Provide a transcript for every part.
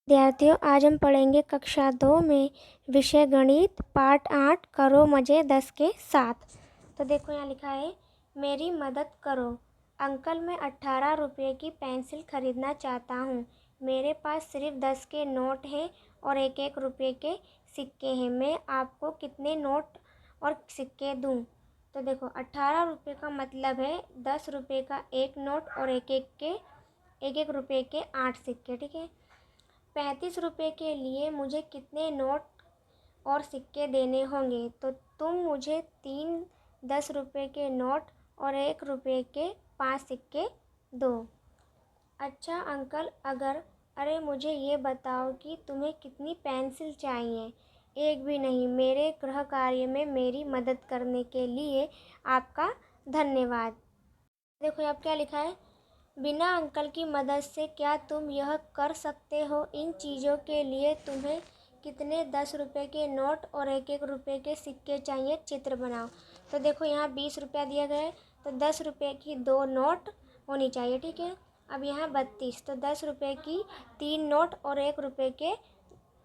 विद्यार्थियों, आज हम पढ़ेंगे कक्षा 2 में विषय गणित पाठ 8 करो मजे 10 के साथ। तो देखो यहाँ लिखा है, मेरी मदद करो अंकल, मैं 18 रुपये की पेंसिल खरीदना चाहता हूँ। मेरे पास सिर्फ 10 के नोट हैं और 1-1 रुपये के सिक्के हैं। मैं आपको कितने नोट और सिक्के दूँ? तो देखो 18 रुपये का मतलब है 10 रुपये का एक नोट और 1-1 रुपये के 8 सिक्के, ठीक है। 35 रुपये के लिए मुझे कितने नोट और सिक्के देने होंगे? तो तुम मुझे 3 10 रुपये के नोट और 1 रुपये के 5 सिक्के दो। अच्छा अंकल, अरे मुझे ये बताओ कि तुम्हें कितनी पेंसिल चाहिए? एक भी नहीं। मेरे गृह कार्य में मेरी मदद करने के लिए आपका धन्यवाद। देखो यहाँ क्या लिखा है, बिना अंकल की मदद से क्या तुम यह कर सकते हो? इन चीज़ों के लिए तुम्हें कितने 10 रुपये के नोट और 1-1 रुपये के सिक्के चाहिए? चित्र बनाओ। तो देखो यहाँ 20 रुपया दिया गया है, तो 10 रुपये की 2 नोट होनी चाहिए, ठीक है। अब यहाँ 32, तो 10 रुपये की 3 नोट और 1 रुपये के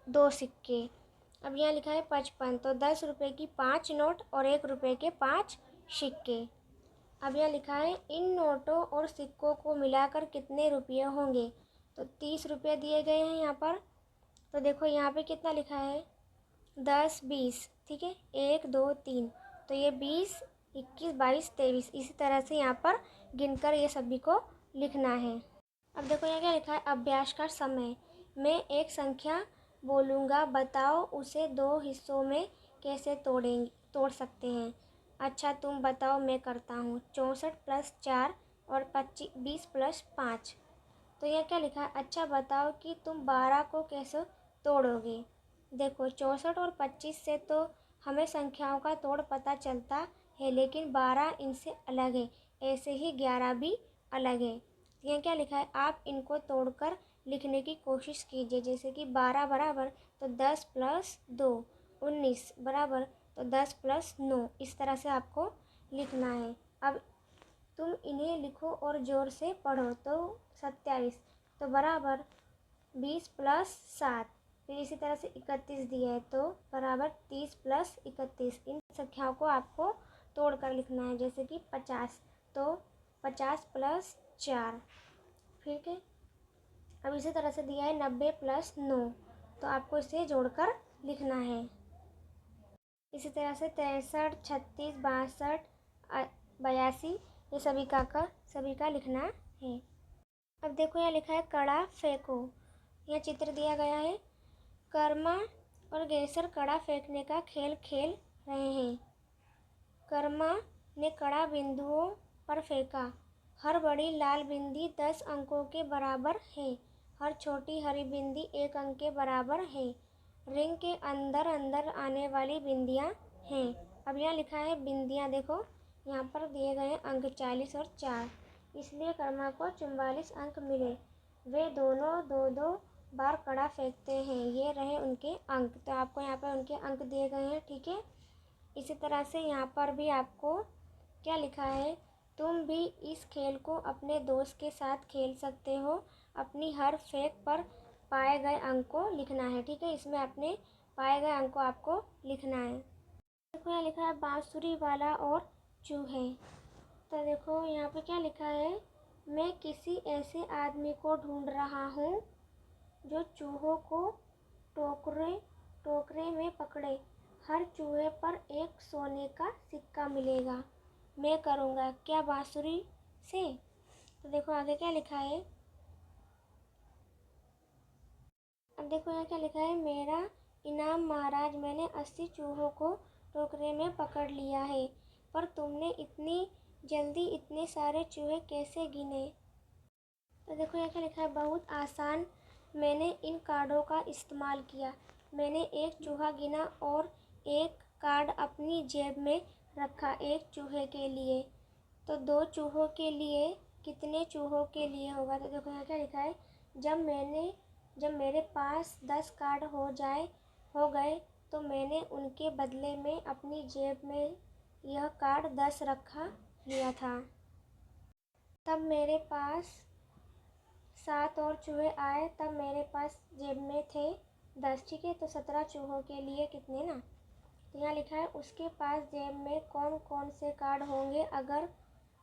2 सिक्के। अब यहाँ लिखा है 55, तो 10 रुपये की 5 नोट और 1 रुपये के 5 सिक्के। अब यहाँ लिखा है, इन नोटों और सिक्कों को मिलाकर कितने रुपये होंगे? तो 30 रुपये दिए गए हैं यहाँ पर। तो देखो यहाँ पे कितना लिखा है, 10 20, ठीक है, 1 2 3, तो ये 20 21 22 23, इसी तरह से यहाँ पर गिनकर ये सभी को लिखना है। अब देखो यहाँ क्या लिखा है, अभ्यास का समय। मैं एक संख्या बोलूँगा, बताओ उसे 2 हिस्सों में कैसे तोड़ सकते हैं। अच्छा तुम बताओ, मैं करता हूँ। 64 + 4 और 20 + 5। तो यह क्या लिखा है, अच्छा बताओ कि तुम 12 को कैसे तोड़ोगे। देखो 64 और 25 से तो हमें संख्याओं का तोड़ पता चलता है, लेकिन 12 इनसे अलग है। ऐसे ही 11 भी अलग है। यह क्या लिखा है, आप इनको तोड़कर लिखने की कोशिश कीजिए। जैसे कि 12 बराबर तो 10 + 2, 19 बराबर तो 10 + 9, इस तरह से आपको लिखना है। अब तुम इन्हें लिखो और ज़ोर से पढ़ो। तो 27 तो बराबर 20 + 7, फिर इसी तरह से 31 दिया है तो बराबर 30 + 31। इन संख्याओं को आपको तोड़कर लिखना है। जैसे कि 50 तो 50 + 4, ठीक है। अब इसी तरह से दिया है 90 + 9, तो आपको इसे जोड़कर लिखना है। इसी तरह से 63 36 62 82, ये सभी का लिखना है। अब देखो यहाँ लिखा है, कड़ा फेंको। यह चित्र दिया गया है। कर्मा और गेसर कड़ा फेंकने का खेल खेल रहे हैं। कर्मा ने कड़ा बिंदुओं पर फेंका। हर बड़ी लाल बिंदी 10 अंकों के बराबर है। हर छोटी हरी बिंदी 1 अंक के बराबर है। रिंग के अंदर अंदर आने वाली बिंदियाँ हैं। अब यहाँ लिखा है बिंदियाँ, देखो यहाँ पर दिए गए हैं अंक 40 और 4, इसलिए कर्मा को 44 अंक मिले। वे दोनों 2-2 बार कड़ा फेंकते हैं। ये रहे उनके अंक। तो आपको यहाँ पर उनके अंक दिए गए हैं, ठीक है। इसी तरह से यहाँ पर भी आपको क्या लिखा है, तुम भी इस खेल को अपने दोस्त के साथ खेल सकते हो। अपनी हर फेंक पर पाए गए अंक को लिखना है, ठीक है। इसमें अपने पाए गए अंक को आपको लिखना है। देखो यहाँ लिखा है, बांसुरी वाला और चूहे। तो देखो यहाँ पे क्या लिखा है, मैं किसी ऐसे आदमी को ढूंढ रहा हूँ जो चूहों को टोकरे में पकड़े। हर चूहे पर एक सोने का सिक्का मिलेगा। मैं करूँगा क्या बांसुरी से? तो देखो आगे क्या लिखा है। अब देखो यहाँ क्या लिखा है, मेरा इनाम महाराज, मैंने 80 चूहों को टोकरे में पकड़ लिया है। पर तुमने इतनी जल्दी इतने सारे चूहे कैसे गिने? तो देखो यहाँ क्या लिखा है, बहुत आसान, मैंने इन कार्डों का इस्तेमाल किया। मैंने एक चूहा गिना और एक कार्ड अपनी जेब में रखा, एक चूहे के लिए। तो 2 चूहों के लिए कितने चूहों के लिए होगा? तो देखो यहाँ क्या लिखा है, जब मेरे पास 10 कार्ड हो गए तो मैंने उनके बदले में अपनी जेब में यह कार्ड 10 रखा लिया था। तब मेरे पास 7 और चूहे आए तब मेरे पास जेब में थे 10। ठीक है, तो 17 चूहों के लिए कितने ना। तो यहाँ लिखा है उसके पास जेब में कौन कौन से कार्ड होंगे अगर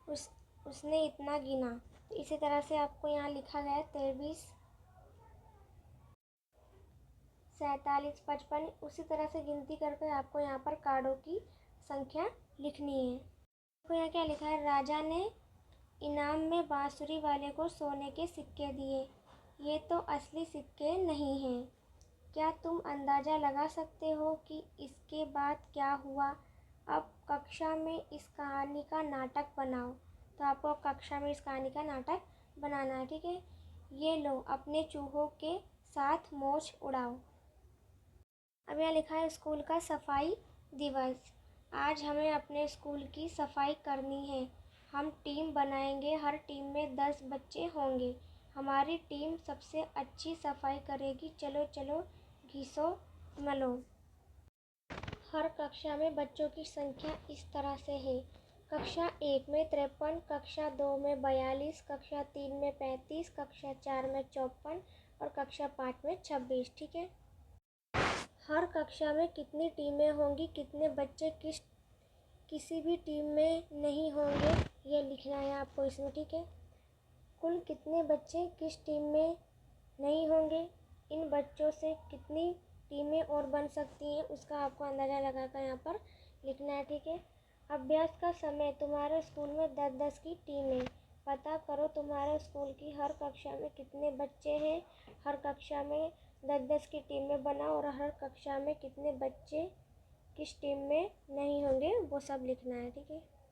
उसने इतना गिना। तो इसी तरह से आपको यहाँ लिखा गया 23, 47, 55। उसी तरह से गिनती करके आपको यहाँ पर कार्डों की संख्या लिखनी है। तो यहाँ क्या लिखा है, राजा ने इनाम में बांसुरी वाले को सोने के सिक्के दिए। ये तो असली सिक्के नहीं हैं। क्या तुम अंदाज़ा लगा सकते हो कि इसके बाद क्या हुआ? अब कक्षा में इस कहानी का नाटक बनाओ। तो आपको कक्षा में इस कहानी का नाटक बनाना है। ठीक है, ये लो अपने चूहों के साथ मौज उड़ाओ। अब यहाँ लिखा है स्कूल का सफाई दिवस। आज हमें अपने स्कूल की सफाई करनी है। हम टीम बनाएंगे, हर टीम में 10 बच्चे होंगे। हमारी टीम सबसे अच्छी सफाई करेगी। चलो चलो घिसो मलो। हर कक्षा में बच्चों की संख्या इस तरह से है। कक्षा 1 में 53, कक्षा 2 में 42, कक्षा 3 में 35, कक्षा 4 में 54 और कक्षा 5 में 26। ठीक है, हर कक्षा में कितनी टीमें होंगी, कितने बच्चे किसी भी टीम में नहीं होंगे, ये लिखना है आपको इसमें। ठीक है, कुल कितने बच्चे किस टीम में नहीं होंगे, इन बच्चों से कितनी टीमें और बन सकती हैं, उसका आपको अंदाज़ा लगाकर यहाँ पर लिखना है। ठीक है, अभ्यास का समय, तुम्हारे स्कूल में 10-10 की टीमें। पता करो तुम्हारे स्कूल की हर कक्षा में कितने बच्चे हैं। हर कक्षा में 10-10 की टीमें बनाओ और हर कक्षा में कितने बच्चे किस टीम में नहीं होंगे वो सब लिखना है। ठीक है।